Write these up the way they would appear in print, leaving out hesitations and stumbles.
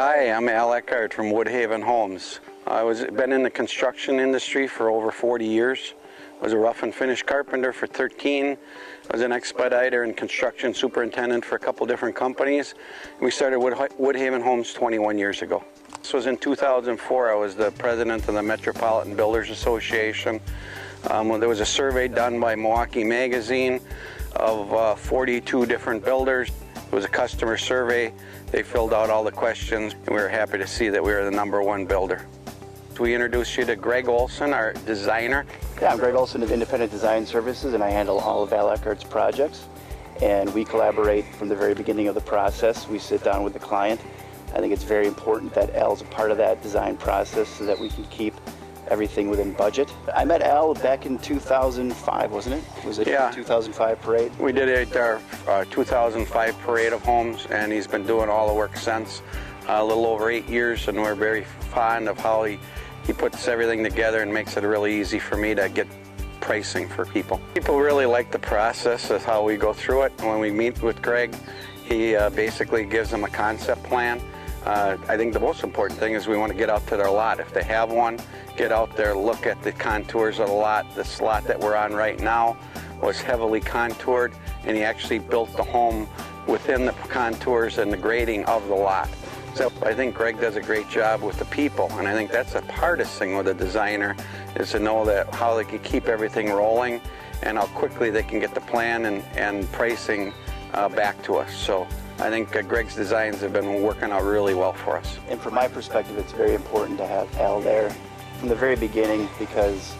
Hi, I'm Al Eckhart from Woodhaven Homes. I've been in the construction industry for over 40 years. I was a rough and finish carpenter for 13. I was an expediter and construction superintendent for a couple different companies. We started Woodhaven Homes 21 years ago. This was in 2004. I was the president of the Metropolitan Builders Association. There was a survey done by Milwaukee magazine of 42 different builders. It was a customer survey. They filled out all the questions, and we were happy to see that we were the #1 builder. We introduce you to Greg Olsen, our designer. Yeah, I'm Greg Olsen of Independent Design Services, and I handle all of Al Eckhart's projects. And we collaborate from the very beginning of the process. We sit down with the client. I think it's very important that Al's a part of that design process so that we can keep everything within budget. I met Al back in 2005, wasn't it? Was it Yeah. 2005 parade? We did it at our 2005 Parade of Homes, and he's been doing all the work since. A little over 8 years, and we're very fond of how he puts everything together and makes it really easy for me to get pricing for people. People really like the process of how we go through it. When we meet with Greg, he basically gives them a concept plan. I think the most important thing is we want to get out to their lot. If they have one, get out there, look at the contours of the lot. This lot that we're on right now was heavily contoured, and he actually built the home within the contours and the grading of the lot. So I think Greg does a great job with the people, and I think that's the hardest thing with a designer, is to know that how they can keep everything rolling and how quickly they can get the plan and pricing back to us. So I think Greg's designs have been working out really well for us. And from my perspective, it's very important to have Al there from the very beginning, because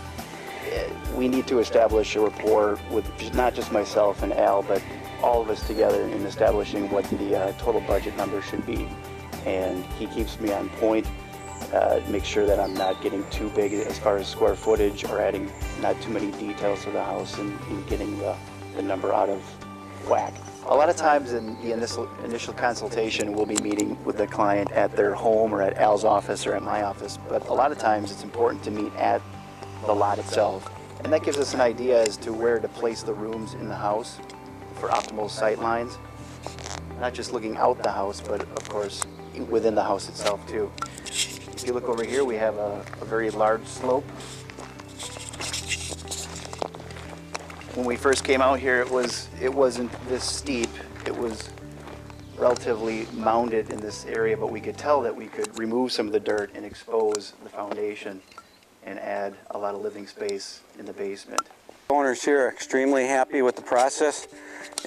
we need to establish a rapport with not just myself and Al, but all of us together in establishing what the total budget number should be. And he keeps me on point, make sure that I'm not getting too big as far as square footage or adding not too many details to the house and getting the number out of whack. A lot of times in the initial consultation, we'll be meeting with the client at their home or at Al's office or at my office, but a lot of times it's important to meet at the lot itself. And that gives us an idea as to where to place the rooms in the house for optimal sight lines. Not just looking out the house, but of course within the house itself too. If you look over here, we have a very large slope. When we first came out here, it wasn't this steep. It was relatively mounded in this area, but we could tell that we could remove some of the dirt and expose the foundation and add a lot of living space in the basement. Owners here are extremely happy with the process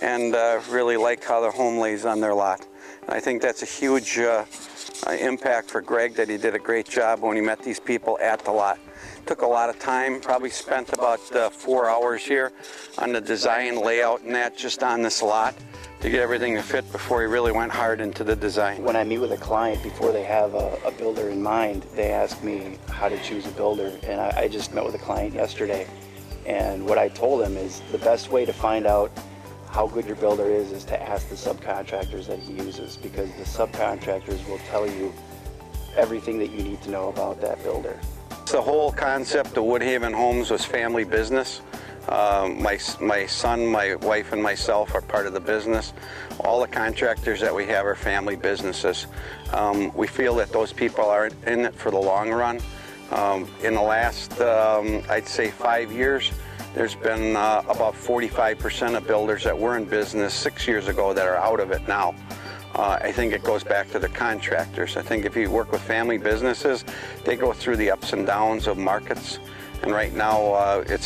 and really like how the home lays on their lot. And I think that's a huge impact for Greg, that he did a great job when he met these people at the lot. Took a lot of time, probably spent about 4 hours here on the design, layout, and that just on this lot to get everything to fit before he really went hard into the design. When I meet with a client before they have a builder in mind, they ask me how to choose a builder. And I just met with a client yesterday, and what I told him is the best way to find out how good your builder is to ask the subcontractors that he uses, because the subcontractors will tell you everything that you need to know about that builder. The whole concept of Woodhaven Homes was family business. My son, my wife, and myself are part of the business. All the contractors that we have are family businesses. We feel that those people are in it for the long run. In the last, I'd say 5 years, there's been about 45% of builders that were in business 6 years ago that are out of it now. I think it goes back to the contractors. I think if you work with family businesses, they go through the ups and downs of markets, and right now it's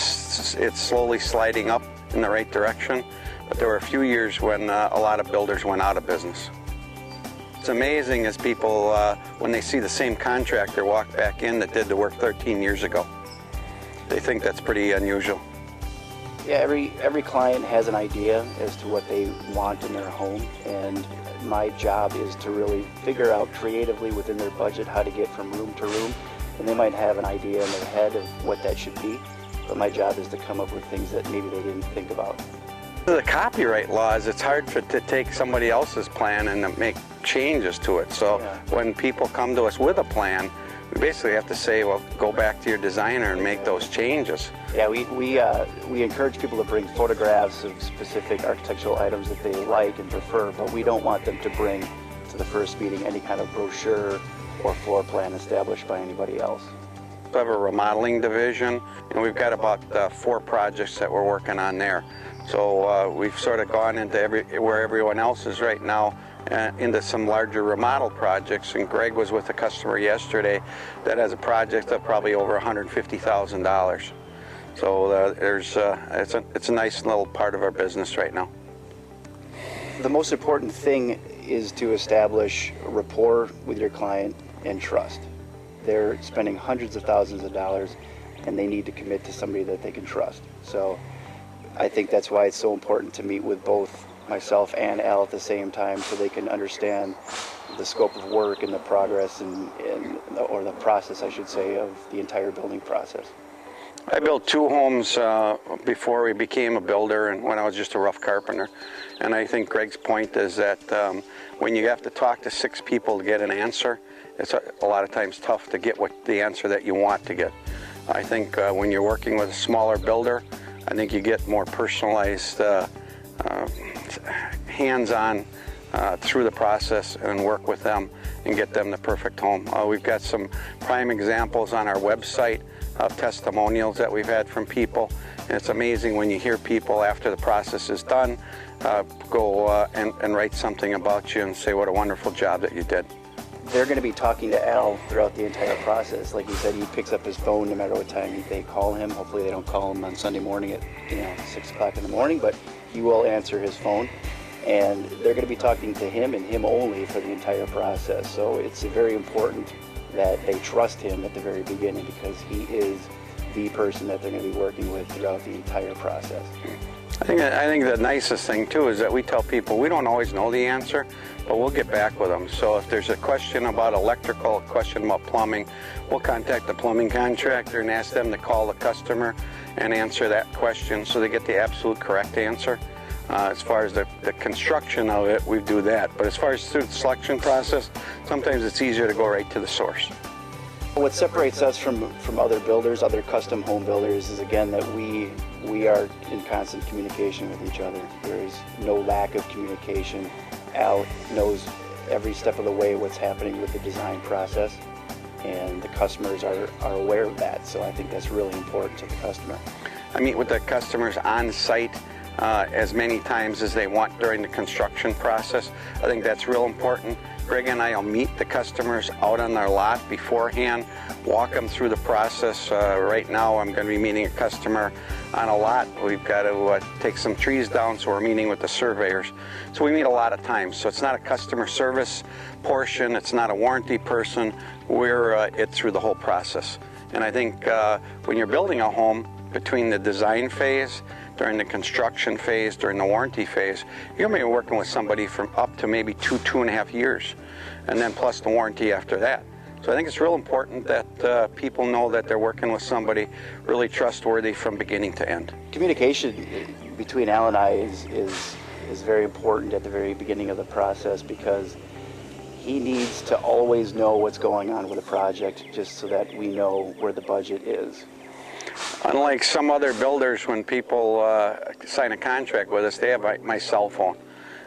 slowly sliding up in the right direction. But there were a few years when a lot of builders went out of business. It's amazing as people, when they see the same contractor walk back in that did the work 13 years ago. They think that's pretty unusual. Yeah, every client has an idea as to what they want in their home, and my job is to really figure out creatively within their budget how to get from room to room. And they might have an idea in their head of what that should be, but my job is to come up with things that maybe they didn't think about. The copyright laws, it's hard to take somebody else's plan and to make changes to it. So when people come to us with a plan, we basically have to say, well, go back to your designer and make those changes. Yeah, we encourage people to bring photographs of specific architectural items that they like and prefer, but we don't want them to bring to the first meeting any kind of brochure or floor plan established by anybody else. We have a remodeling division, and we've got about 4 projects that we're working on there. So we've sort of gone into where everyone else is right now, into some larger remodel projects. And Greg was with a customer yesterday that has a project of probably over $150,000. So it's a nice little part of our business right now. The most important thing is to establish rapport with your client and trust. They're spending hundreds of thousands of dollars, and they need to commit to somebody that they can trust. So I think that's why it's so important to meet with both myself and Al at the same time, so they can understand the scope of work and the progress or the process, I should say, of the entire building process. I built 2 homes before we became a builder, and when I was just a rough carpenter. And I think Greg's point is that when you have to talk to 6 people to get an answer, it's a lot of times tough to get the answer that you want to get. I think when you're working with a smaller builder, I think you get more personalized, hands-on through the process and work with them and get them the perfect home. We've got some prime examples on our website of testimonials that we've had from people. And it's amazing when you hear people after the process is done go and write something about you and say what a wonderful job that you did. They're going to be talking to Al throughout the entire process. Like he said, he picks up his phone no matter what time they call him. Hopefully they don't call him on Sunday morning at 6 o'clock in the morning, but he will answer his phone. And they're going to be talking to him and him only for the entire process. So it's very important that they trust him at the very beginning, because he is the person that they're going to be working with throughout the entire process. I think the nicest thing too is that we tell people we don't always know the answer, but we'll get back with them. So if there's a question about electrical, a question about plumbing, we'll contact the plumbing contractor and ask them to call the customer and answer that question so they get the absolute correct answer. As far as the construction of it, we do that. But as far as through the selection process, sometimes it's easier to go right to the source. What separates us from other builders, other custom home builders, is again that we are in constant communication with each other. There is no lack of communication. Al knows every step of the way what's happening with the design process, and the customers are aware of that. So I think that's really important to the customer. I meet with the customers on site as many times as they want during the construction process. I think that's real important. Greg and I will meet the customers out on their lot beforehand, walk them through the process. Right now I'm going to be meeting a customer on a lot. We've got to take some trees down, so we're meeting with the surveyors. So we meet a lot of times. So it's not a customer service portion, it's not a warranty person. We're it through the whole process. And I think when you're building a home, between the design phase, during the construction phase, during the warranty phase, you're going to be working with somebody from up to maybe 2.5 years, and then plus the warranty after that. So I think it's real important that people know that they're working with somebody really trustworthy from beginning to end. Communication between Al and I is very important at the very beginning of the process, because he needs to always know what's going on with the project, just so that we know where the budget is. Unlike some other builders, when people sign a contract with us, they have my cell phone.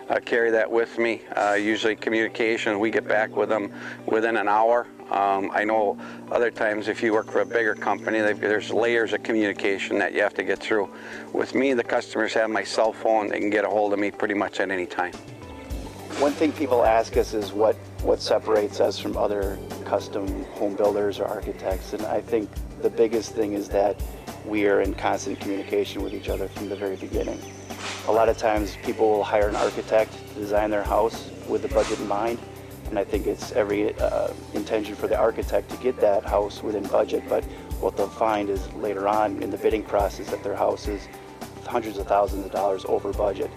I carry that with me. Usually communication, we get back with them within an hour. I know other times if you work for a bigger company, there's layers of communication that you have to get through. With me, the customers have my cell phone. They can get a hold of me pretty much at any time. One thing people ask us is what separates us from other custom home builders or architects, and I think the biggest thing is that we are in constant communication with each other from the very beginning. A lot of times people will hire an architect to design their house with the budget in mind, and I think it's every intention for the architect to get that house within budget, but what they'll find is later on in the bidding process that their house is hundreds of thousands of dollars over budget.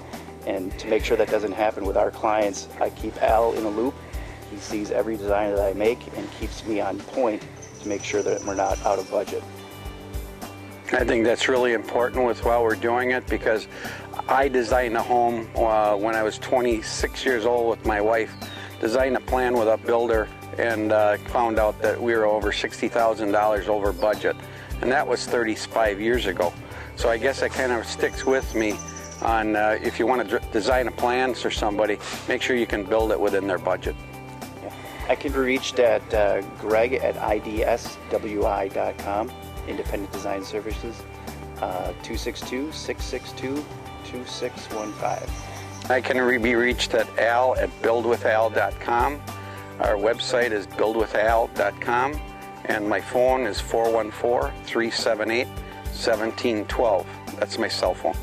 And to make sure that doesn't happen with our clients, I keep Al in a loop. He sees every design that I make and keeps me on point to make sure that we're not out of budget. I think that's really important while we're doing it, because I designed a home when I was 26 years old with my wife, designed a plan with a builder, and found out that we were over $60,000 over budget. And that was 35 years ago. So I guess that kind of sticks with me on if you want to design a plan for somebody, make sure you can build it within their budget. Yeah. I can be reached at greg@idswi.com, Independent Design Services, 262-662-2615. I can be reached at al@buildwithal.com. Our website is buildwithal.com, and my phone is 414-378-1712. That's my cell phone.